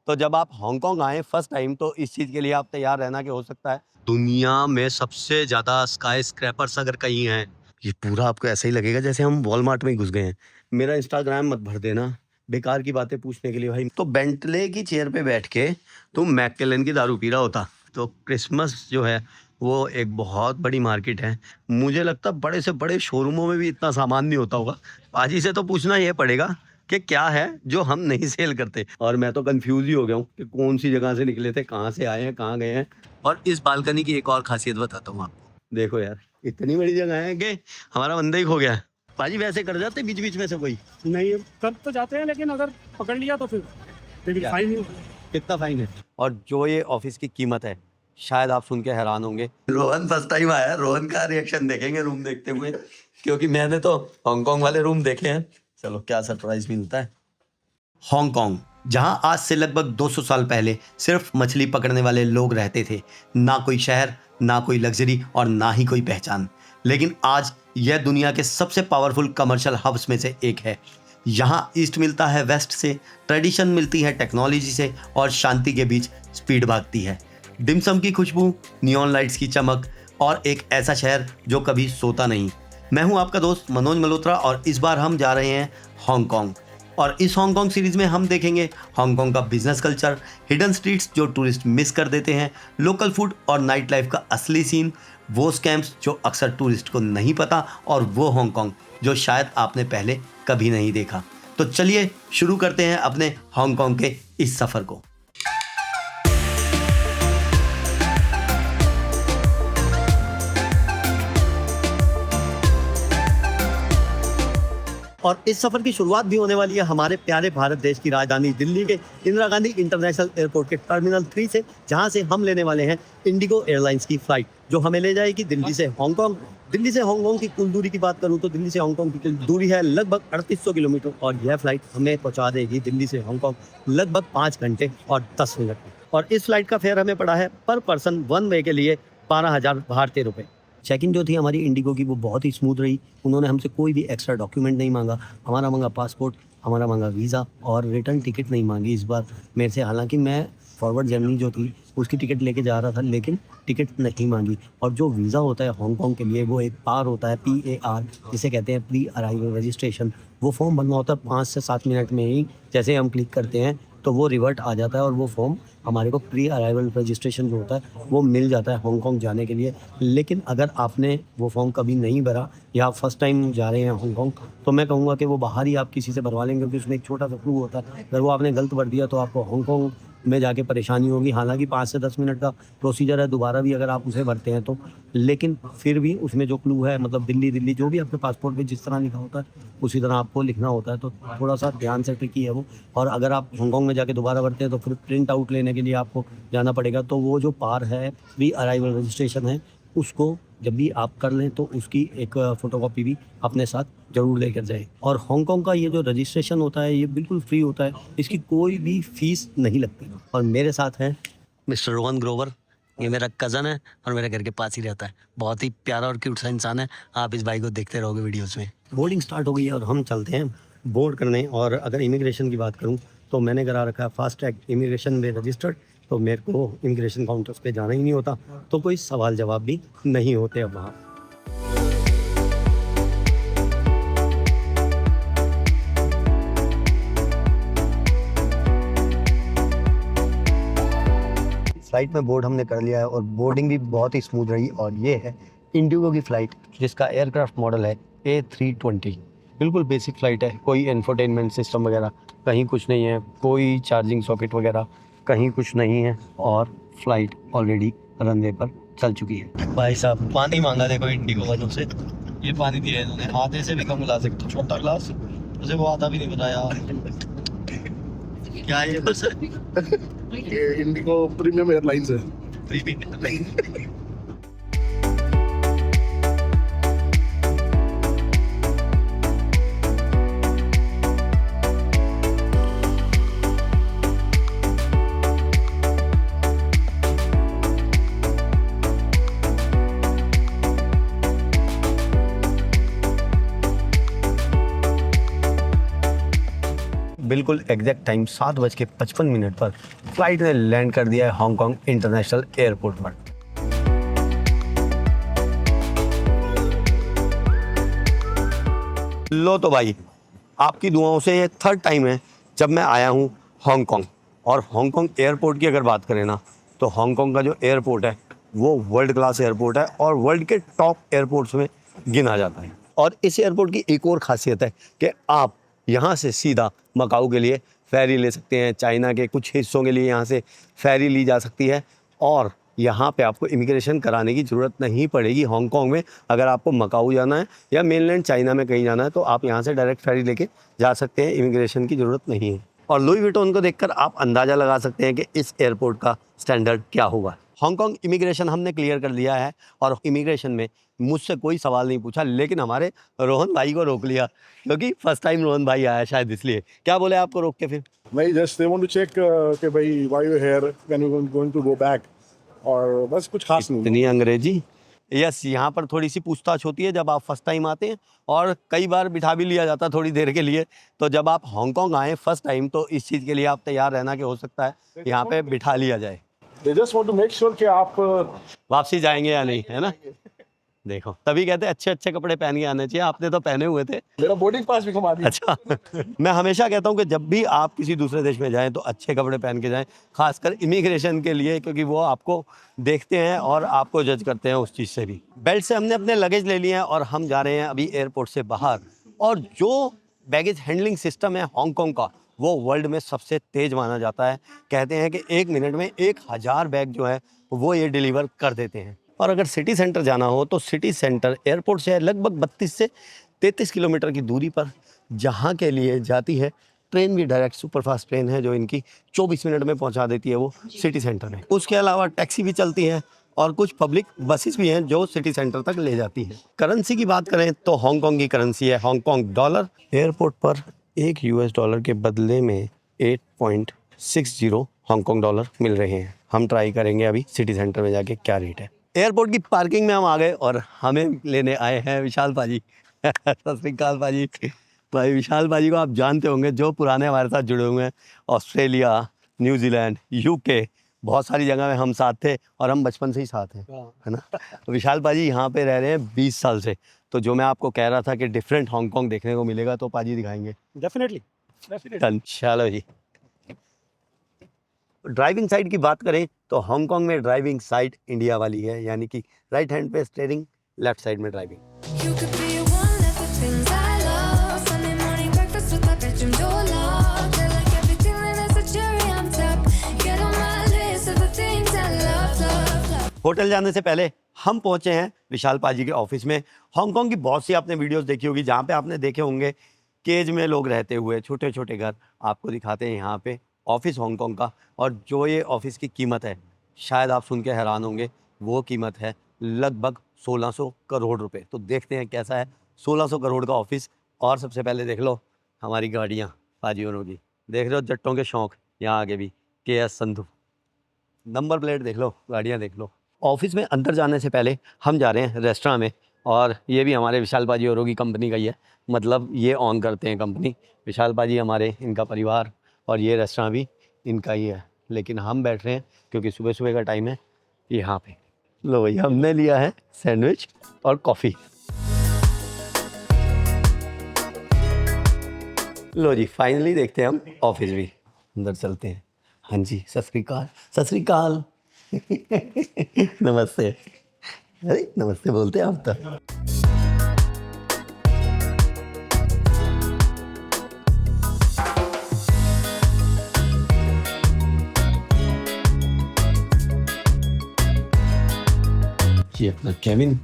तो जब आप हांगकांग आए फर्स्ट टाइम तो इस चीज़ के लिए आप तैयार रहना कि हो सकता है दुनिया में सबसे ज़्यादा स्काई स्क्रैपर्स अगर कहीं हैं, ये पूरा आपको ऐसा ही लगेगा जैसे हम वॉलमार्ट में ही घुस गए हैं। मेरा इंस्टाग्राम मत भर देना बेकार की बातें पूछने के लिए भाई। तो बेंटले की चेयर पे बैठ के तुम मैककेलन की दारू पी रहा होता। तो क्रिसमस जो है वो एक बहुत बड़ी मार्केट है। मुझे लगता है बड़े से बड़े शोरूमों में भी इतना सामान नहीं होता होगा। पाजी से तो पूछना ये पड़ेगा कि क्या है जो हम नहीं सेल करते। और मैं तो कंफ्यूज ही हो गया हूँ कि कौन सी जगह से निकले थे, कहाँ से आए हैं, कहाँ गए हैं। और इस बालकनी की एक और खासियत बताता हूँ आपको। देखो यार इतनी बड़ी जगह है कि हमारा बंदा ही खो गया है। पाजी वैसे कर जाते बीच बीच में से कोई? नहीं कर तो जाते हैं, लेकिन अगर पकड़ लिया तो फिर क्या? फाइन। कितना फाइन है? और जो ये ऑफिस की कीमत है शायद आप सुन के हैरान होंगे। रोहन फर्स्ट टाइम आया, रोहन का रिएक्शन देखेंगे रूम देखते हुए, क्योंकि मैंने तो हांगकांग वाले रूम देखे हैं। चलो क्या सरप्राइज मिलता है। हांगकांग, जहां आज से लगभग 200 साल पहले सिर्फ मछली पकड़ने वाले लोग रहते थे। ना कोई शहर, ना कोई लग्जरी और ना ही कोई पहचान। लेकिन आज यह दुनिया के सबसे पावरफुल कमर्शियल हब्स में से एक है। यहाँ ईस्ट मिलता है वेस्ट से, ट्रेडिशन मिलती है टेक्नोलॉजी से और शांति के बीच स्पीड भागती है। डिमसम की खुशबू, नियॉन लाइट्स की चमक और एक ऐसा शहर जो कभी सोता नहीं। मैं हूं आपका दोस्त मनोज मल्होत्रा और इस बार हम जा रहे हैं हांगकांग। और इस हांगकांग सीरीज में हम देखेंगे हांगकांग का बिजनेस कल्चर, हिडन स्ट्रीट्स जो टूरिस्ट मिस कर देते हैं, लोकल फूड और नाइट लाइफ का असली सीन, वो स्कैम्स जो अक्सर टूरिस्ट को नहीं पता और वो हांगकांग जो शायद आपने पहले कभी नहीं देखा। तो चलिए शुरू करते हैं अपने हांगकांग के इस सफ़र को। और इस सफर की शुरुआत भी होने वाली है हमारे प्यारे भारत देश की राजधानी दिल्ली के इंदिरा गांधी इंटरनेशनल एयरपोर्ट के टर्मिनल 3 से, जहां से हम लेने वाले हैं इंडिगो एयरलाइंस की फ्लाइट जो हमें ले जाएगी दिल्ली से हांगकांग। दिल्ली से हांगकांग की कुल दूरी की बात करूं तो दिल्ली से हांगकांग की कुल दूरी है लगभग 3800 किलोमीटर और यह फ्लाइट हमें पहुंचा देगी दिल्ली से हांगकांग लगभग 5 घंटे और 10 मिनट में। और इस फ्लाइट का फेयर हमें पड़ा है पर पर्सन वन वे के लिए 12,000 भारतीय रुपये। चेक इन जो थी हमारी इंडिगो की वो बहुत ही स्मूथ रही। उन्होंने हमसे कोई भी एक्स्ट्रा डॉक्यूमेंट नहीं मांगा। हमारा मांगा पासपोर्ट, हमारा मांगा वीज़ा और रिटर्न टिकट नहीं मांगी इस बार मेरे से। हालांकि मैं फॉरवर्ड जर्नी जो थी उसकी टिकट लेके जा रहा था, लेकिन टिकट नहीं मांगी। और जो वीज़ा होता है हांगकांग के लिए वो एक पार होता है, PAR जिसे कहते हैं प्री अराइवल रजिस्ट्रेशन। वो फॉर्म बनना होता है 5 से 7 मिनट में ही। जैसे हम क्लिक करते हैं तो वो रिवर्ट आ जाता है और वो फॉर्म हमारे को प्री अराइवल रजिस्ट्रेशन जो होता है वो मिल जाता है हांगकांग जाने के लिए। लेकिन अगर आपने वो फॉर्म कभी नहीं भरा या आप फर्स्ट टाइम जा रहे हैं हांगकांग तो मैं कहूँगा कि वो बाहर ही आप किसी से भरवा लेंगे, क्योंकि उसमें एक छोटा सा क्लू होता है। अगर वो आपने गलत भर दिया तो आपको हांगकांग में जाके परेशानी होगी। हालांकि 5 से 10 मिनट का प्रोसीजर है दोबारा भी अगर आप उसे भरते हैं तो, लेकिन फिर भी उसमें जो क्लू है मतलब दिल्ली जो भी आपके पासपोर्ट पे जिस तरह लिखा होता है उसी तरह आपको लिखना होता है। तो थोड़ा सा ध्यान से ट्रिकी है वो। और अगर आप हांगकांग में जाके दोबारा भरते हैं तो फिर प्रिंट आउट लेने के लिए आपको जाना पड़ेगा। तो वो जो पार है प्री अराइवल रजिस्ट्रेशन है उसको जब भी आप कर लें तो उसकी एक फ़ोटोकॉपी भी अपने साथ ज़रूर लेकर जाएं। और हांगकांग का ये जो रजिस्ट्रेशन होता है ये बिल्कुल फ्री होता है, इसकी कोई भी फीस नहीं लगती। और मेरे साथ हैं मिस्टर रोहन ग्रोवर। ये मेरा कज़न है और मेरे घर के पास ही रहता है। बहुत ही प्यारा और क्यूट सा इंसान है। आप इस भाई को देखते रहोगे वीडियोज़ में। बोर्डिंग स्टार्ट हो गई है और हम चलते हैं बोर्ड करने। और अगर इमिग्रेशन की बात करूँ तो मैंने करा रखा है फास्ट ट्रैक इमिग्रेशन में रजिस्टर्ड, तो मेरे को इमिग्रेशन काउंटर्स पे जाना ही नहीं होता, तो कोई सवाल जवाब भी नहीं होते अब वहाँ। फ्लाइट में बोर्ड हमने कर लिया है और बोर्डिंग भी बहुत ही स्मूथ रही। और ये है इंडिगो की फ़्लाइट जिसका एयरक्राफ्ट मॉडल है A320। बिल्कुल बेसिक फ़्लाइट है, कोई इंफोटेनमेंट सिस्टम वगैरह कहीं कुछ नहीं है, कोई चार्जिंग सॉकेट वगैरह कहीं कुछ नहीं है। और फ्लाइट ऑलरेडी रनवे पर चल चुकी है। भाई साहब पानी मांगा देखो इंडिगो वालों से, ये पानी दिया है इन्होंने। आधे से भी कम ला सकते, छोटा ग्लास उसे वो आधा भी नहीं बताया। क्या है ये बस? ये इंडिगो प्रीमियम एयरलाइंस है। बिल्कुल एग्जैक्ट टाइम 7:55 पर फ्लाइट ने लैंड कर दिया है हांगकांग इंटरनेशनल एयरपोर्ट पर। लो तो भाई, आपकी दुआओं से ये थर्ड टाइम है जब मैं आया हूँ हांगकांग। और हांगकांग एयरपोर्ट की अगर बात करें ना, तो हांगकांग का जो एयरपोर्ट है वो वर्ल्ड क्लास एयरपोर्ट है और वर्ल्ड के टॉप एयरपोर्ट्स में गिना जाता है। और इस एयरपोर्ट की एक और खासियत है कि आप यहाँ से सीधा मकाऊ के लिए फेरी ले सकते हैं। चाइना के कुछ हिस्सों के लिए यहाँ से फेरी ली जा सकती है और यहाँ पे आपको इमिग्रेशन कराने की ज़रूरत नहीं पड़ेगी। हांगकांग में अगर आपको मकाऊ जाना है या मेनलैंड चाइना में कहीं जाना है तो आप यहाँ से डायरेक्ट फेरी लेके जा सकते हैं, इमिग्रेशन की ज़रूरत नहीं है। और लुई विटॉन को देखकर आप अंदाज़ा लगा सकते हैं कि इस एयरपोर्ट का स्टैंडर्ड क्या होगा। हांगकांग इमिग्रेशन हमने क्लियर कर लिया है और इमिग्रेशन में मुझसे कोई सवाल नहीं पूछा, लेकिन हमारे रोहन भाई को रोक लिया क्योंकि फर्स्ट टाइम रोहन भाई आया शायद, इसलिए। क्या बोले आपको रोक के फिर? नहीं, just they want to check कि भाई why you here, when you going to go back, और बस कुछ खास नहीं। इतनी अंग्रेजी? यस, यहाँ पर थोड़ी सी पूछताछ होती है जब आप फर्स्ट टाइम आते हैं और कई बार बिठा भी लिया जाता है थोड़ी देर के लिए। तो जब आप हांगकांग आए फर्स्ट टाइम तो इस चीज़ के लिए आप तैयार रहना कि हो सकता है यहाँ पे बिठा लिया जाए। They just want to make sure कि आप वापसी जाएंगे या नहीं, है ना। देखो, तभी कहते हैं अच्छे अच्छे कपड़े पहन के आने चाहिए। आपने तो पहने हुए थे। मेरा बोर्डिंग पास भी घुमा दिया। अच्छा मैं हमेशा कहता हूँ कि जब भी आप किसी दूसरे देश में जाएं तो अच्छे कपड़े पहन के जाएं, खासकर इमिग्रेशन के लिए, क्योंकि वो आपको देखते हैं और आपको जज करते हैं उस चीज़ से भी। बेल्ट से हमने अपने लगेज ले लिए हैं और हम जा रहे हैं अभी एयरपोर्ट से बाहर। और जो बैगेज हैंडलिंग सिस्टम है हांगकांग का, वो वर्ल्ड में सबसे तेज़ माना जाता है। कहते हैं कि 1 मिनट में 1000 बैग जो है वो ये डिलीवर कर देते हैं। और अगर सिटी सेंटर जाना हो तो सिटी सेंटर एयरपोर्ट से लगभग 32 से 33 किलोमीटर की दूरी पर, जहाँ के लिए जाती है ट्रेन भी डायरेक्ट सुपरफास्ट ट्रेन है जो इनकी 24 मिनट में पहुँचा देती है वो सिटी सेंटर में। उसके अलावा टैक्सी भी चलती है और कुछ पब्लिक बसेस भी हैं जो सिटी सेंटर तक ले जाती हैं। करेंसी की बात करें तो हांगकांग की करेंसी है हांगकांग डॉलर। एयरपोर्ट पर एक US$ के बदले में 8.60 हांगकांग डॉलर मिल रहे हैं। हम ट्राई करेंगे अभी सिटी सेंटर में जाके क्या रेट है। एयरपोर्ट की पार्किंग में हम आ गए और हमें लेने आए हैं विशाल पाजी। सत श्री अकाल पाजी। भाई विशाल पाजी को आप जानते होंगे, जो पुराने हमारे साथ जुड़े हुए हैं। ऑस्ट्रेलिया, न्यूजीलैंड, UK, बहुत सारी जगह में हम साथ थे और हम बचपन से ही साथ हैं, है ना। विशाल पाजी यहाँ पे रह रहे हैं 20 साल से। तो जो मैं आपको कह रहा था कि डिफरेंट हांगकांग देखने को मिलेगा तो पाजी दिखाएंगे। डेफिनेटली। चलो जी। ड्राइविंग साइड की बात करें तो हांगकांग में ड्राइविंग साइड इंडिया वाली है, यानी कि राइट हैंड पे स्टीयरिंग, लेफ्ट साइड में driving. You could be one of the things I love. Sunday morning breakfast with my bedroom door locked. I like everything that has a cherry on top. Get on my list of the things I love, love, love. Hotel जाने से पहले हम पहुंचे हैं विशाल पाजी के office में। Hong Kong की बहुत सी आपने वीडियोस देखी होगी जहां पे आपने देखे होंगे केज में लोग रहते हुए, छोटे छोटे घर आपको दिखाते हैं यहाँ पे ऑफिस हांगकांग का। और जो ये ऑफिस की कीमत है शायद आप सुन के हैरान होंगे, वो कीमत है लगभग 1600 करोड़ रुपए। तो देखते हैं कैसा है 1600 करोड़ का ऑफिस। और सबसे पहले देख लो हमारी गाड़ियाँ पाजियों की, देख रहे हो जट्टों के शौक, यहाँ आगे भी KS संधू, नंबर प्लेट देख लो, गाड़ियाँ देख लो। ऑफिस में अंदर जाने से पहले हम जा रहे हैं रेस्टोरेंट में, और ये भी हमारे विशाल पाजी औरों की कंपनी का ही है, मतलब ये ऑन करते हैं कंपनी। विशाल पाजी हमारे, इनका परिवार, और ये रेस्टोरेंट भी इनका ही है। लेकिन हम बैठ रहे हैं क्योंकि सुबह सुबह का टाइम है यहाँ पे। लो भैया, हमने लिया है सैंडविच और कॉफ़ी। लो जी, फाइनली देखते हैं हम ऑफिस भी, अंदर चलते हैं। हाँ जी, सत श्री अकाल, सत श्री अकाल। नमस्ते। अरे नमस्ते बोलते हैं आप तो। ये अपना केविन,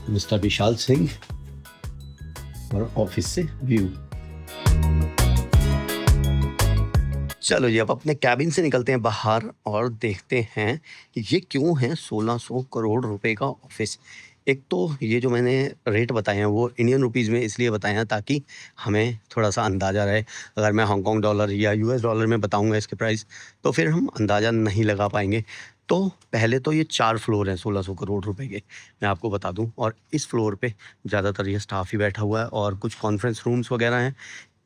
मिस्टर विशाल सिंह, और ऑफिस से व्यू। चलो जी, अब अपने कैबिन से निकलते हैं बाहर और देखते हैं कि ये क्यों है 1600 करोड़ रुपए का ऑफिस। एक तो ये जो मैंने रेट बताए हैं वो इंडियन रुपीज़ में इसलिए बताए हैं ताकि हमें थोड़ा सा अंदाज़ा रहे। अगर मैं हांगकांग डॉलर या US डॉलर में बताऊंगा इसके प्राइस तो फिर हम अंदाज़ा नहीं लगा पाएंगे। तो पहले तो ये 4 फ्लोर हैं 1600 करोड़ रुपए के, मैं आपको बता दूं। और इस फ्लोर पे ज़्यादातर ये स्टाफ ही बैठा हुआ है और कुछ कॉन्फ्रेंस रूम्स वगैरह हैं।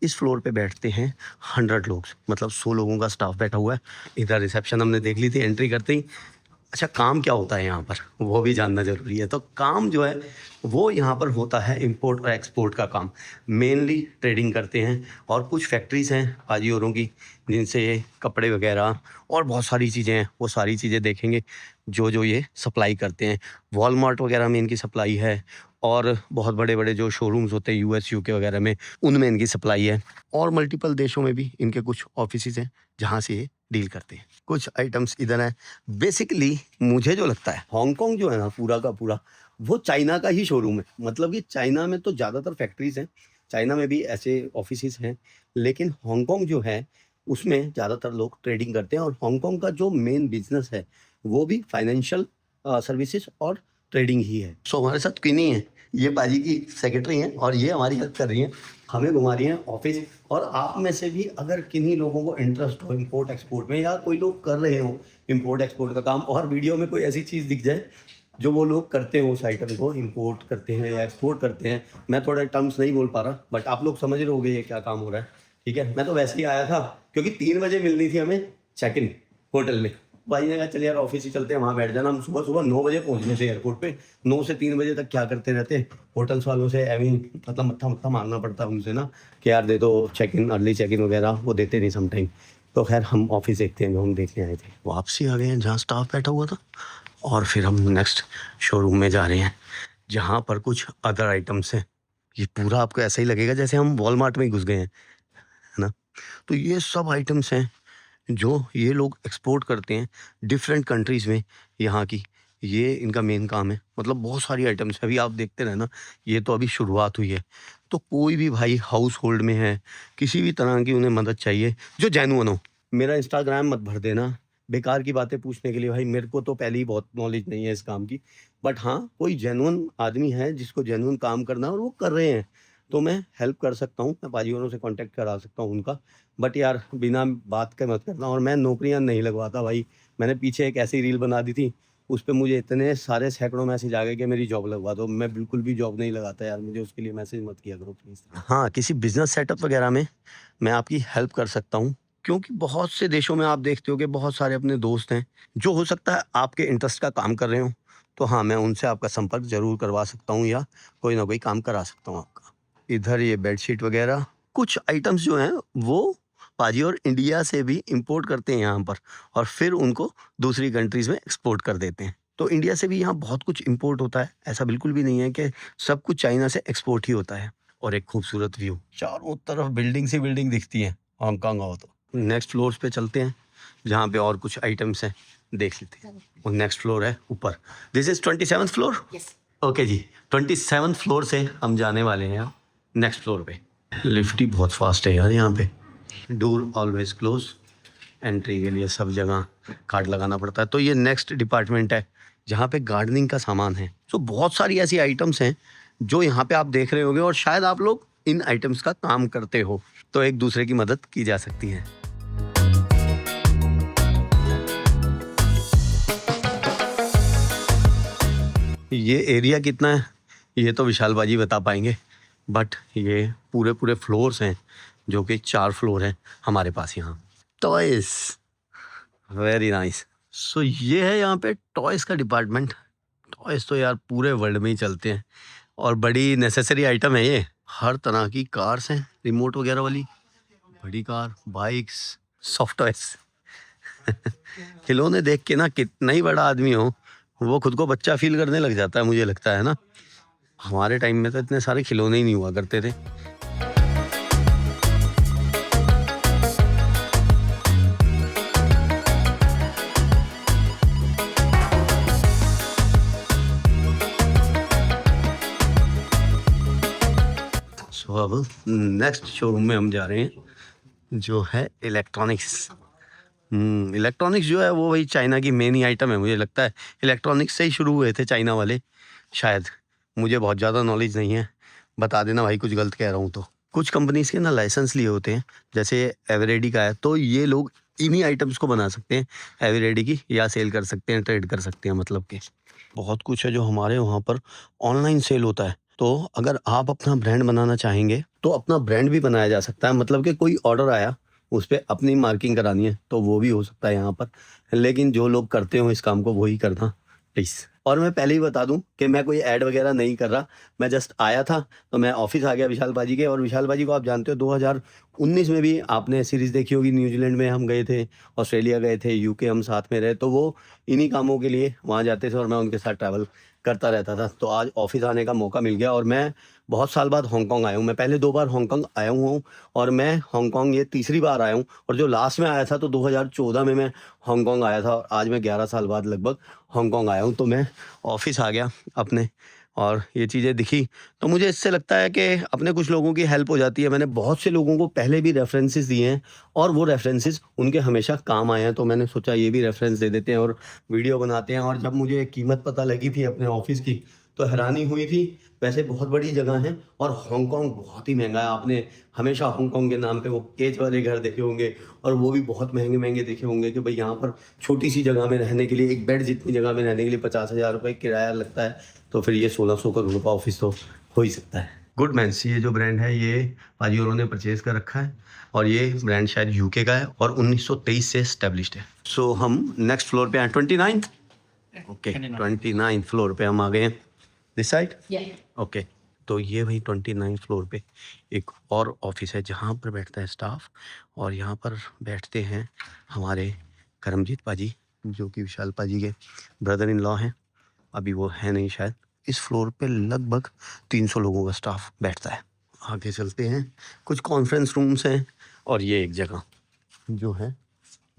इस फ्लोर पे बैठते हैं 100 लोग, मतलब 100 लोगों का स्टाफ बैठा हुआ है। इधर रिसेप्शन हमने देख ली थी एंट्री करते ही। अच्छा, काम क्या होता है यहाँ पर वो भी जानना ज़रूरी है। तो काम जो है वो यहाँ पर होता है इंपोर्ट और एक्सपोर्ट का काम, मेनली ट्रेडिंग करते हैं। और कुछ फैक्ट्रीज़ हैं पाजी औरों की जिनसे ये कपड़े वगैरह और बहुत सारी चीज़ें हैं, वो सारी चीज़ें देखेंगे जो ये सप्लाई करते हैं। वॉलमार्ट वगैरह में इनकी सप्लाई है, और बहुत बड़े बड़े जो शोरूम्स होते हैं यूएस यूके वगैरह में, उनमें इनकी सप्लाई है। और मल्टीपल देशों में भी इनके कुछ ऑफिसेज हैं जहाँ से ये डील करते हैं। कुछ आइटम्स इधर हैं। बेसिकली मुझे जो लगता है हांगकांग जो है ना पूरा का पूरा वो चाइना का ही शोरूम है। मतलब कि चाइना में तो ज़्यादातर फैक्ट्रीज हैं, चाइना में भी ऐसे ऑफिसेज हैं, लेकिन हांगकांग जो है उसमें ज़्यादातर लोग ट्रेडिंग करते हैं। और हांगकांग का जो मेन बिजनेस है वो भी फाइनेंशियल सर्विसेज और ट्रेडिंग ही है। सो हमारे साथ क्वीनी है, ये बाजी की सेक्रेटरी हैं, और ये हमारी हेल्प कर रही हैं, हमें घुमा रही हैं ऑफिस। और आप में से भी अगर किन्हीं लोगों को इंटरेस्ट हो इंपोर्ट एक्सपोर्ट में, या कोई लोग कर रहे हो इंपोर्ट एक्सपोर्ट का काम, और वीडियो में कोई ऐसी चीज़ दिख जाए जो वो लोग करते हैं, उस आइटम को इंपोर्ट करते हैं या एक्सपोर्ट करते हैं, मैं थोड़ा टर्म्स नहीं बोल पा रहा बट आप लोग समझ रहे होगे ये क्या काम हो रहा है, ठीक है। मैं तो वैसे ही आया था क्योंकि 3 बजे मिलनी थी हमें चेक इन होटल में। भाई ने कहा चल यार ऑफिस ही चलते हैं, वहाँ बैठ जाना। हम सुबह सुबह 9 बजे पहुँचने थे एयरपोर्ट पे, 9 से 3 बजे तक क्या करते रहते होटल्स वालों से, मतलब मत्था मारना पड़ता उनसे ना कि यार दे दो check in, early check in वगैरह, वो देते नहीं समटाइम। तो खैर हम ऑफिस देखते हैं जो हम देखने आए थे। वापसी आ गए हैं जहाँ स्टाफ बैठा हुआ था, और फिर हम नेक्स्ट शोरूम में जा रहे हैं जहाँ पर कुछ अदर आइटम्स हैं। ये पूरा आपको ऐसा ही लगेगा जैसे हम वॉलमार्ट में घुस गए हैं, है ना। तो ये सब आइटम्स हैं जो ये लोग एक्सपोर्ट करते हैं डिफरेंट कंट्रीज़ में यहाँ की, ये इनका मेन काम है। मतलब बहुत सारी आइटम्स अभी आप देखते रहना, ये तो अभी शुरुआत हुई है। तो कोई भी भाई हाउस होल्ड में है, किसी भी तरह की उन्हें मदद चाहिए जो जेन्युइन हो। मेरा इंस्टाग्राम मत भर देना बेकार की बातें पूछने के लिए, भाई मेरे को तो पहले ही बहुत नॉलेज नहीं है इस काम की। बट हाँ, कोई जेन्युइन आदमी है जिसको जेन्युइन काम करना है और वो कर रहे हैं, तो मैं हेल्प कर सकता हूँ, मैं बाजीगरों से कांटेक्ट करा सकता हूँ उनका। बट यार बिना बात के मत करना। और मैं नौकरियाँ नहीं लगवाता भाई। मैंने पीछे एक ऐसी रील बना दी थी, उस पे मुझे इतने सारे सैकड़ों मैसेज आ गए कि मेरी जॉब लगवा दो। मैं बिल्कुल भी जॉब नहीं लगाता यार, मुझे उसके लिए मैसेज मत किया करो प्लीज़। हाँ, किसी बिजनेस सेटअप वगैरह में मैं आपकी हेल्प कर सकता हूँ, क्योंकि बहुत से देशों में आप देखते हो कि बहुत सारे अपने दोस्त हैं जो हो सकता है आपके इंटरेस्ट का काम कर रहे हो। तो हाँ, मैं उनसे आपका संपर्क ज़रूर करवा सकता हूँ, या कोई ना कोई काम करा सकता हूँ आपका। इधर ये बेडशीट वगैरह कुछ आइटम्स जो हैं वो पाजी और इंडिया से भी इंपोर्ट करते हैं यहाँ पर, और फिर उनको दूसरी कंट्रीज़ में एक्सपोर्ट कर देते हैं। तो इंडिया से भी यहाँ बहुत कुछ इंपोर्ट होता है, ऐसा बिल्कुल भी नहीं है कि सब कुछ चाइना से एक्सपोर्ट ही होता है। और एक खूबसूरत व्यू, चारों तरफ बिल्डिंग से बिल्डिंग दिखती है हांगकांग आओ तो। नेक्स्ट फ्लोर्स पे चलते हैं जहाँ पे और कुछ आइटम्स हैं, देख लेते हैं। और नेक्स्ट फ्लोर है ऊपर, this is 27th floor. Okay जी, 27th फ्लोर से हम जाने वाले हैं नेक्स्ट फ्लोर पे। लिफ्ट ही बहुत फास्ट है यार यहाँ पे। डोर ऑलवेज क्लोज, एंट्री के लिए सब जगह कार्ड लगाना पड़ता है। तो ये नेक्स्ट डिपार्टमेंट है जहाँ पे गार्डनिंग का सामान है। तो बहुत सारी ऐसी आइटम्स हैं जो यहाँ पे आप देख रहे होंगे, और शायद आप लोग इन आइटम्स का काम करते हो, तो एक दूसरे की मदद की जा सकती है। ये एरिया कितना है ये तो विशाल बाजी बता पाएंगे, बट ये पूरे फ्लोर्स हैं जो कि 4 फ्लोर हैं हमारे पास यहाँ। Toys, very nice. सो ये है यहाँ पे टॉयज़ का डिपार्टमेंट। टॉयज़ तो यार पूरे वर्ल्ड में ही चलते हैं, और बड़ी नेसेसरी आइटम है ये। हर तरह की कार्स हैं, रिमोट वगैरह वाली, बड़ी कार, बाइक्स, सॉफ्ट टॉयज़। खिलौने देख के ना कितना ही बड़ा आदमी हो वो खुद को बच्चा फील करने लग जाता है, मुझे लगता है ना। हमारे टाइम में तो इतने सारे खिलौने ही नहीं हुआ करते थे। सो अब नेक्स्ट शोरूम में हम जा रहे हैं जो है इलेक्ट्रॉनिक्स। इलेक्ट्रॉनिक्स जो है वो वही चाइना की मेन ही आइटम है। मुझे लगता है इलेक्ट्रॉनिक्स से ही शुरू हुए थे चाइना वाले, शायद। मुझे बहुत ज़्यादा नॉलेज नहीं है, बता देना भाई कुछ गलत कह रहा हूँ तो। कुछ कंपनीज के ना लाइसेंस लिए होते हैं, जैसे एवरेडी का है, तो ये लोग इन्हीं आइटम्स को बना सकते हैं एवरेडी की, या सेल कर सकते हैं, ट्रेड कर सकते हैं। मतलब कि बहुत कुछ है जो हमारे वहाँ पर ऑनलाइन सेल होता है, तो अगर आप अपना ब्रांड बनाना चाहेंगे तो अपना ब्रांड भी बनाया जा सकता है, मतलब कि कोई ऑर्डर आया उस पर अपनी मार्किंग करानी है तो वो भी हो सकता है यहाँ पर, लेकिन जो लोग करते हो इस काम को वही करना प्लीज़। और मैं पहले ही बता दूं कि मैं कोई ऐड वगैरह नहीं कर रहा, मैं जस्ट आया था तो मैं ऑफिस आ गया विशाल बाजी के। और विशाल बाजी को आप जानते हो 2019 में भी आपने सीरीज़ देखी होगी, न्यूजीलैंड में हम गए थे, ऑस्ट्रेलिया गए थे, यूके हम साथ में रहे, तो वो इन्हीं कामों के लिए वहाँ जाते थे और मैं उनके साथ ट्रैवल करता रहता था। तो आज ऑफिस आने का मौका मिल गया और मैं बहुत साल बाद हांगकांग आया हूँ। मैं पहले 2 बार हांगकांग आया हूँ और मैं हांगकांग ये तीसरी बार आया हूँ। और जो लास्ट में आया था तो 2014 में मैं हांगकांग आया था और आज मैं 11 साल बाद लगभग हांगकांग आया हूँ। तो मैं ऑफिस आ गया अपने और ये चीज़ें दिखी तो मुझे इससे लगता है कि अपने कुछ लोगों की हेल्प हो जाती है। मैंने बहुत से लोगों को पहले भी रेफरेंसेस दिए हैं और वो रेफरेंसेस उनके हमेशा काम आए हैं, तो मैंने सोचा ये भी रेफरेंस दे देते हैं और वीडियो बनाते हैं। और जब मुझे कीमत पता लगी थी अपने ऑफिस की तो हैरानी हुई थी। वैसे बहुत बड़ी जगह है और हांगकांग बहुत ही महंगा है। आपने हमेशा हांगकांग के नाम पे वो केज वाले घर देखे होंगे और वो भी बहुत महंगे महंगे देखे होंगे कि भाई यहाँ पर छोटी सी जगह में रहने के लिए, एक बेड जितनी जगह में रहने के लिए 50,000 रुपये किराया लगता है, तो फिर ये 1600 करोड़ का ऑफिस तो हो ही सकता है। गुड मैंस, ये जो ब्रांड है ये पाजी औरों ने परचेज कर रखा है और ये ब्रांड शायद यूके का है और 1923 से एस्टेब्लिश्ड है। सो हम नेक्स्ट फ्लोर पे आए, 29th, ओके 29th फ्लोर पे हम आ गए हैं। This side okay. तो ये भाई 29 फ्लोर पे एक और ऑफिस है जहाँ पर बैठता है स्टाफ और यहाँ पर बैठते हैं हमारे करमजीत पाजी जो कि विशाल पाजी के ब्रदर इन लॉ हैं, अभी वो है नहीं शायद। इस फ्लोर पे लगभग 300 लोगों का स्टाफ बैठता है। आगे चलते हैं, कुछ कॉन्फ्रेंस रूम्स हैं और ये एक जगह जो है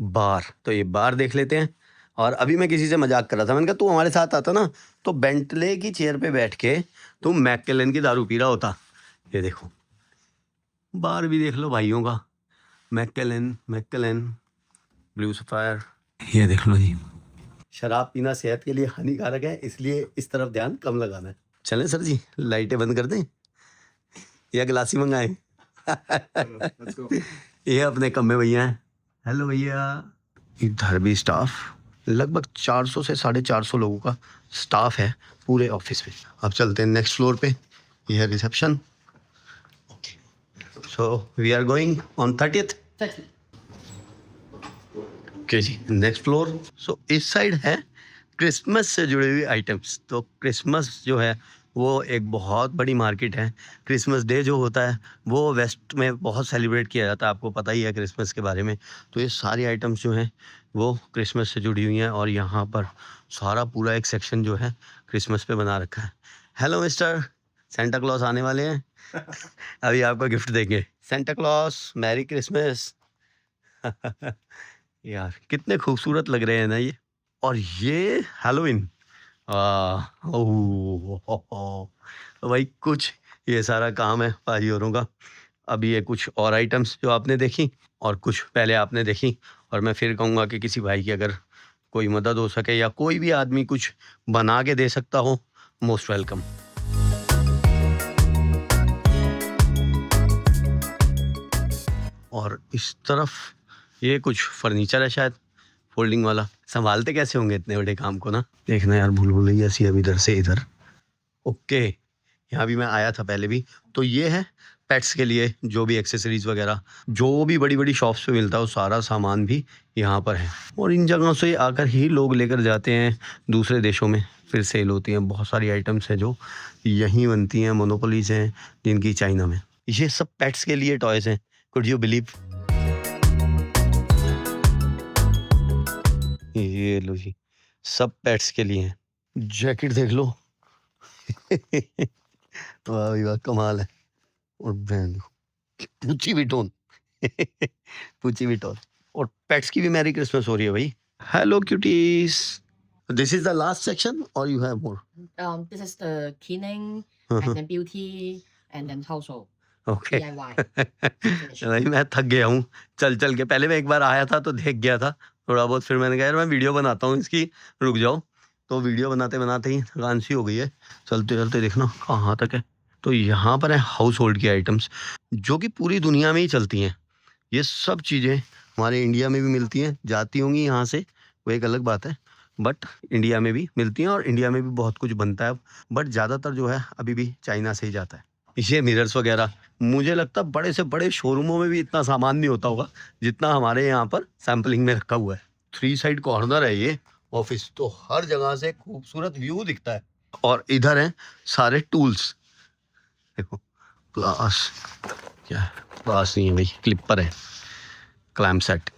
बार, तो ये बार देख लेते हैं। और अभी मैं किसी से मजाक कर रहा था, मैंने कहा तू हमारे साथ आता ना तो बेंटले की चेयर पे बैठ के तू मैककेलन की दारू पी रहा होता। ये देखो बार भी देख लो भाइयों का, मैककेलन ब्लू सफायर, ये देख लो जी। शराब पीना सेहत के लिए हानिकारक है, इसलिए इस तरफ ध्यान कम लगाना है। चलें सर जी, लाइटें बंद कर दें या गिलासी मंगाएं? ये अपने कम्मे भैया हैं। हेलो भैया। इधर भी स्टाफ लगभग 400 से 450 लोगों का स्टाफ है पूरे ऑफिस में। अब चलते हैं नेक्स्ट फ्लोर पे, ये है reception. So we are going on 30th। Okay जी, नेक्स्ट फ्लोर। सो इस साइड है क्रिसमस से जुड़ी हुई आइटम्स। तो क्रिसमस जो है वो एक बहुत बड़ी मार्केट है। क्रिसमस डे जो होता है वो वेस्ट में बहुत सेलिब्रेट किया जाता है, आपको पता ही है क्रिसमस के बारे में। तो ये सारी आइटम्स जो हैं वो क्रिसमस से जुड़ी हुई हैं और यहाँ पर सारा पूरा एक सेक्शन जो है क्रिसमस पे बना रखा है। हेलो मिस्टर, सेंटा क्लॉस आने वाले हैं अभी आपको गिफ्ट देंगे। Santa Claus, merry Christmas. यार कितने खूबसूरत लग रहे हैं ना ये। और ये हैलोवीन, तो भाई कुछ ये सारा काम है पाजी औरों का। अभी ये कुछ और आइटम्स जो आपने देखी और कुछ पहले आपने देखी, और मैं फिर कहूँगा कि किसी भाई की अगर कोई मदद हो सके या कोई भी आदमी कुछ बना के दे सकता हो, मोस्ट वेलकम। और इस तरफ ये कुछ फर्नीचर है शायद फोल्डिंग वाला। संभालते कैसे होंगे इतने बड़े काम को ना। देखना यार, भूल भुलैया सी अब इधर से इधर। ओके, यहाँ भी मैं आया था पहले भी। तो ये है पेट्स के लिए जो भी एक्सेसरीज वगैरह जो भी बड़ी बड़ी शॉप्स पे मिलता है वो सारा सामान भी यहाँ पर है। और इन जगहों से आकर ही लोग लेकर जाते हैं दूसरे देशों में, फिर सेल होती हैं। बहुत सारी आइटम्स हैं जो यहीं बनती हैं, मोनोपोलीज हैं जिनकी चाइना में। ये सब पेट्स के लिए टॉयज हैं, कुड यू बिलीव। ये लो जी, सब पेट्स के लिए हैं। जैकेट देख लो वाह भाई वाह, कमाल है। और ब्रांड पूची विटोन पूची विटोन। और पेट्स की भी मैरी क्रिसमस हो रही है भाई। Hello cuties, this is the last section और you have more? This is the cleaning and then beauty and then household. Okay DIY. भाई मैं थक गया हूँ चल चल के। पहले मैं एक बार आया था तो देख गया था थोड़ा बहुत, फिर मैंने कहा यार मैं वीडियो बनाता हूँ इसकी, रुक जाओ। तो वीडियो बनाते बनाते ही थकान सी हो गई है, चलते चलते देखना कहाँ तक है। तो यहाँ पर है हाउस होल्ड की आइटम्स जो कि पूरी दुनिया में ही चलती हैं। ये सब चीज़ें हमारे इंडिया में भी मिलती हैं, जाती होंगी यहाँ से, वो एक अलग बात है। बट इंडिया में भी मिलती हैं और इंडिया में भी बहुत कुछ बनता है, बट ज़्यादातर जो है अभी भी चाइना से ही जाता है। ये मिरर्स वगैरह मुझे लगता है बड़े से बड़े शोरूमों में भी इतना सामान नहीं होता होगा जितना हमारे यहाँ पर सैम्पलिंग में रखा हुआ है। 3 साइड कॉर्नर है ये ऑफिस, तो हर जगह से खूबसूरत व्यू दिखता है। और इधर हैं सारे टूल्स, देखो ग्लास, क्या ग्लास नहीं है भाई, क्लिपर है, क्लैम्प सेट।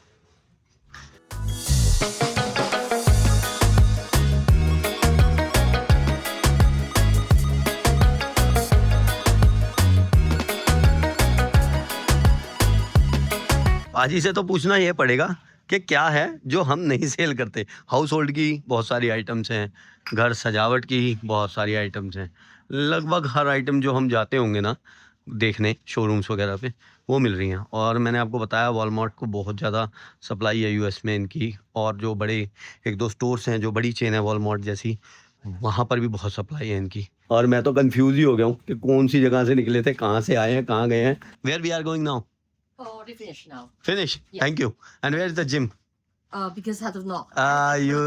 पाजी से तो पूछना ये पड़ेगा कि क्या है जो हम नहीं सेल करते। हाउस होल्ड की बहुत सारी आइटम्स हैं, घर सजावट की बहुत सारी आइटम्स हैं, लगभग हर आइटम जो हम जाते होंगे ना देखने शोरूम्स वगैरह पे वो मिल रही हैं। और मैंने आपको बताया वॉलमार्ट को बहुत ज़्यादा सप्लाई है यूएस में इनकी, और जो बड़े 1-2 स्टोर्स हैं जो बड़ी चेन है वॉलमार्ट जैसी, वहाँ पर भी बहुत सप्लाई है इनकी। और मैं तो कंफ्यूज ही हो गया हूँ कि कौन सी जगह से निकले थे, कहाँ से आए हैं, कहाँ गए हैं। Where we are going now? Already finished now. Finish. Yeah. Thank you. And where is the gym? Because I don't know.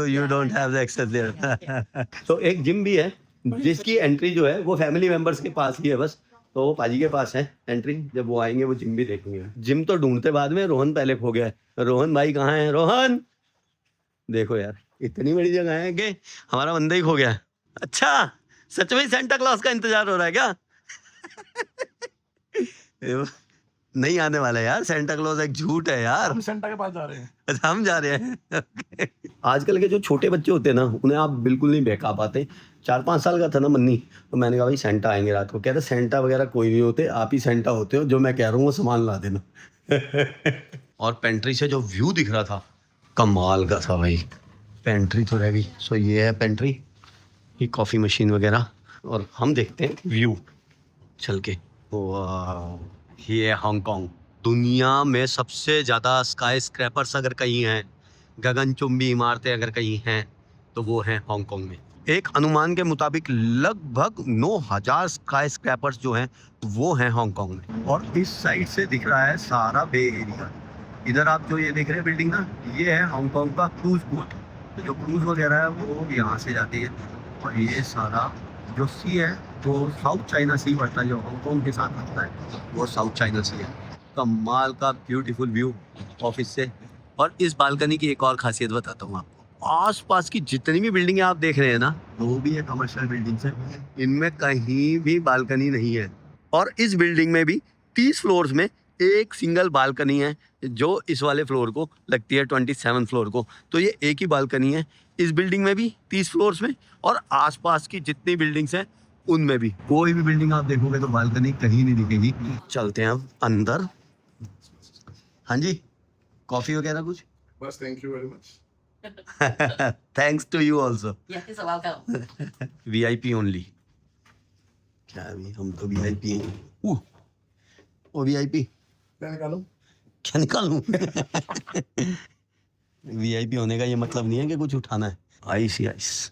You don't have the access there. Yeah. तो एक जिम भी है जिसकी एंट्री जो है वो फैमिली मेंबर्स के पास ही है बस, तो वो पाजी के पास है एंट्री। जब वो आएंगे वो जिम भी देखेंगे। जिम तो ढूंढते बाद में रोहन पहले खो गया है। रोहन भाई कहाँ है? रोहन देखो यार, इतनी बड़ी जगह है कि हमारा बंदा ही खो गया है। अच्छा, सच में सेंटा क्लॉज का इंतजार हो रहा है क्या? नहीं आने वाला यार, सेंटा क्लॉज एक झूठ है यार। हम सेंटा के पास जा रहे हैं। अच्छा, हम जा रहे हैं। आजकल के जो छोटे बच्चे होते हैं ना, उन्हें आप बिल्कुल नहीं बहका पाते। 4-5 साल का था ना मन्नी, तो मैंने कहा भाई सेंटा आएंगे रात को। कह रहे सेंटा वगैरह कोई नहीं होते, आप ही सेंटा होते हो, जो मैं कह रहा हूँ वो सामान ला देना। और पेंट्री से जो व्यू दिख रहा था कमाल का था भाई। पेंट्री तो रह गई, सो ये है पेंट्री, ये कॉफ़ी मशीन वगैरह, और हम देखते हैं व्यू चल के। वाह, ये है हांगकांग। दुनिया में सबसे ज़्यादा स्काई स्क्रैपर्स अगर कहीं हैं, गगनचुंबी इमारतें अगर कहीं हैं, तो वो हैं हांगकांग में। एक अनुमान के मुताबिक लगभग 9000 स्काई स्क्रैपर्स जो हैं वो हैं हांगकांग में। और इस साइड से दिख रहा है सारा बे एरिया। इधर आप जो ये देख रहे हैं बिल्डिंग ना, ये है हांगकांग का क्रूज पोर्ट। तो जो क्रूज वगैरह है वो यहाँ से जाती है, और ये सारा जो सी है तो साउथ चाइना सी पड़ता है, जो हांगकांग के साथ आता है वो साउथ चाइना सी है। कमाल का ब्यूटीफुल व्यू ऑफिस से। और इस बालकनी की एक और खासियत बताता हूँ आपको, आसपास की जितनी भी बिल्डिंगें आप देख रहे हैं ना, वो भी है कमर्शियल बिल्डिंग्स हैं, इनमें कहीं भी बालकनी नहीं है। और इस बिल्डिंग में भी 30 फ्लोर्स में एक सिंगल बालकनी है, जो इस वाले फ्लोर को लगती है 27 फ्लोर को। तो ये एक ही बालकनी है इस बिल्डिंग में भी 30 फ्लोर्स में, और आसपास की जितनी बिल्डिंग्स हैं उनमें भी। कोई भी बिल्डिंग आप देखोगे तो बालकनी कहीं नहीं दिखेगी। चलते हैं अब अंदर। हाँ जी, कॉफी वगैरह कुछ? बस, thank you very much. Thanks to you also. Yeah, it's welcome. VIP only. क्या अभी हम तो VIP हैं। ओ VIP क्या निकालूं? क्या निकालूं? VIP होने का ये मतलब नहीं है कि कुछ उठाना है। आइस ही आइस,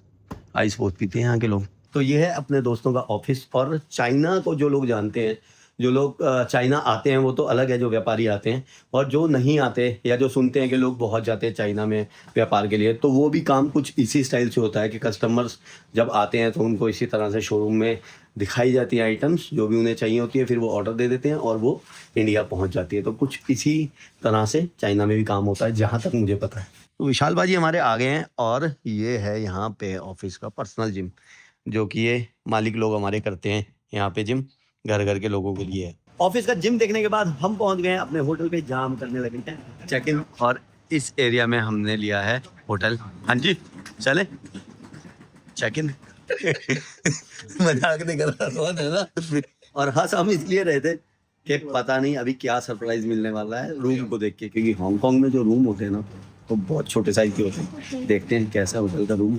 आइस बहुत पीते हैं यहाँ के लोग। तो ये है अपने दोस्तों का ऑफिस। और चाइना को जो लोग जानते हैं, जो लोग चाइना आते हैं वो तो अलग है, जो व्यापारी आते हैं, और जो नहीं आते या जो सुनते हैं कि लोग बहुत जाते हैं चाइना में व्यापार के लिए, तो वो भी काम कुछ इसी स्टाइल से होता है कि कस्टमर्स जब आते हैं तो उनको इसी तरह से शोरूम में दिखाई जाती है आइटम्स जो भी उन्हें चाहिए होती है, फिर वो ऑर्डर दे देते हैं और वो इंडिया पहुंच जाती है। तो कुछ इसी तरह से चाइना में भी काम होता है, जहाँ तक मुझे पता है। तो विशाल भाजी हमारे आ गए हैं, और ये है यहाँ पे ऑफिस का पर्सनल जिम, जो कि ये मालिक लोग हमारे करते हैं यहाँ पे जिम, घर घर के लोगों के लिए है। ऑफिस का जिम देखने के बाद हम पहुंच गए हैं अपने होटल पे, जाम करने लगे हैं चेक इन, और इस एरिया में हमने लिया है होटल। हाँ जी, चले चेक इन। मजाक नहीं कर रहा है ना। और हंस हम इसलिए रहे थे कि पता नहीं अभी क्या सरप्राइज मिलने वाला है रूम को देख के, क्योंकि हांगकांग में जो रूम होते हैं ना वो बहुत छोटे साइज के होते हैं। देखते हैं कैसा होटल का रूम।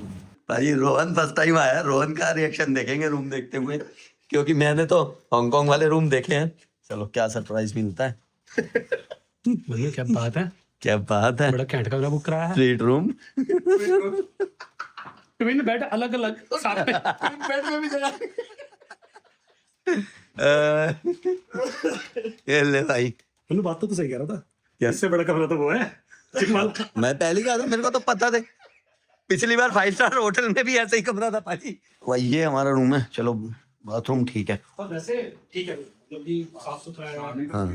भाई रोहन फर्स्ट टाइम आया, रोहन का रिएक्शन देखेंगे रूम देखते हुए, क्योंकि मैंने तो हांगकांग वाले रूम देखे हैं। चलो क्या सरप्राइज मिलता है। भैया क्या बात है, क्या बात है, बड़ा कैंट कमरा बुक कराया है। Suite room. ट्विन बेड अलग अलग साथ में, बेड में भी जगह। ये ले भाई, मैंने बात तो सही कह रहा था, क्या? इससे बड़ा कमरा तो वो है। मैं पहले कहा था, मेरे को तो पता था। पिछली बार 5 स्टार होटल में भी ऐसा ही कमरा था पाजी। वही ये हमारा रूम है। चलो बाथरूम ठीक है। और वैसे ठीक है, जब भी साफ सुथरा है। हाँ।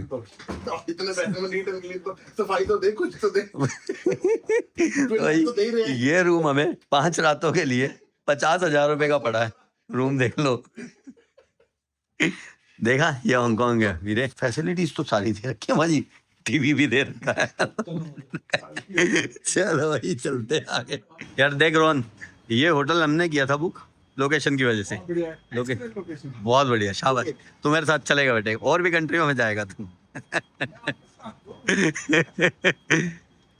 इतने पैसे में नीट एंड क्लीन तो सफाई तो दे, कुछ तो दे। वही तो दे ही रहे हैं। ये रूम हमें 5 रातों के लिए 50,000 रुपए का पड़ा है। रूम देख लो। देखा, ये हांगकांग है वीरे। फैसिलिटीज तो सारी थी रखी है भाजी, टीवी भी दे रखा है। चलो भाई चलते हैं आगे। यार देख रोहन, ये होटल हमने किया था बुक लोकेशन की वजह से। बहुत बढ़िया, शाबाश। तू मेरे साथ चलेगा बेटे, और भी कंट्रियों में जाएगा तू।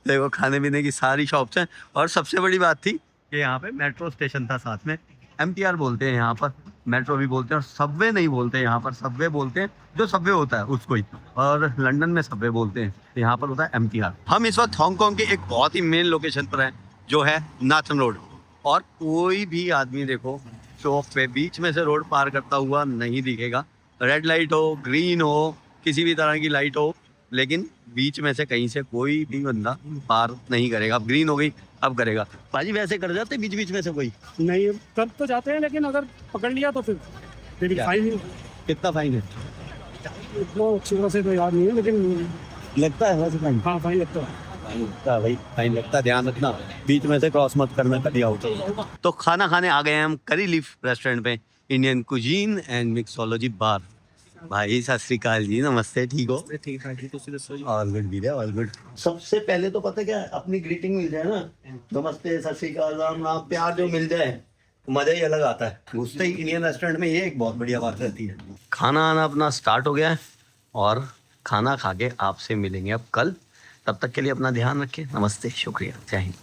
देखो खाने पीने की सारी शॉप्स हैं, और सबसे बड़ी बात थी कि यहाँ पे मेट्रो स्टेशन था साथ में। MTR बोलते हैं यहाँ पर, मेट्रो भी बोलते हैं, और सबवे नहीं बोलते यहाँ पर, सबवे बोलते हैं जो सबवे होता है उसको ही, और लंदन में सबवे बोलते हैं, तो यहाँ पर होता है MTR। हम इस वक्त हांगकांग के एक बहुत ही मेन लोकेशन पर हैं, जो है नाथन रोड। और कोई भी आदमी देखो चौक पे बीच में से रोड पार करता हुआ नहीं दिखेगा। रेड लाइट हो, ग्रीन हो, किसी भी तरह की लाइट हो, लेकिन बीच में से कहीं से कोई भी बंदा पार नहीं करेगा। अब ग्रीन हो गई, अब करेगा। पाजी वैसे कर जाते बीच बीच में से कोई? नहीं, कर तो जाते हैं, लेकिन अगर पकड़ लिया तो फिर क्या? फाइन। कितना फाइन है? इतना अच्छी तरह से तो याद नहीं है, लेकिन लगता है वैसे फाइन। हाँ फाइन लगता है। लगता है भाई, फाइन लगता है। ध्यान रखना, बीच में से क्रॉस मत करना कभी आउट। तो खाना खाने आ गए हैं हम करी लीफ रेस्टोरेंट पे, इंडियन कुजीन एंड मिक्सोलॉजी बार। भाई सत श्री अकाल जी, नमस्ते, ठीक हो? ठीक है जी, तुसी दसो जी। ऑल गुड वीरे, ऑल गुड। सबसे पहले तो पता क्या है, अपनी ग्रीटिंग मिल जाए ना, नमस्ते, सत श्री अकाल, राम राम, प्यार जो मिल जाए, मजा ही अलग आता है। घुसते ही इंडियन रेस्टोरेंट में ये एक बहुत बढ़िया बात रहती है। खाना आना अपना स्टार्ट हो गया है, और खाना खा के आपसे मिलेंगे अब कल। तब तक के लिए अपना ध्यान रखें। नमस्ते, शुक्रिया, जय हिंद।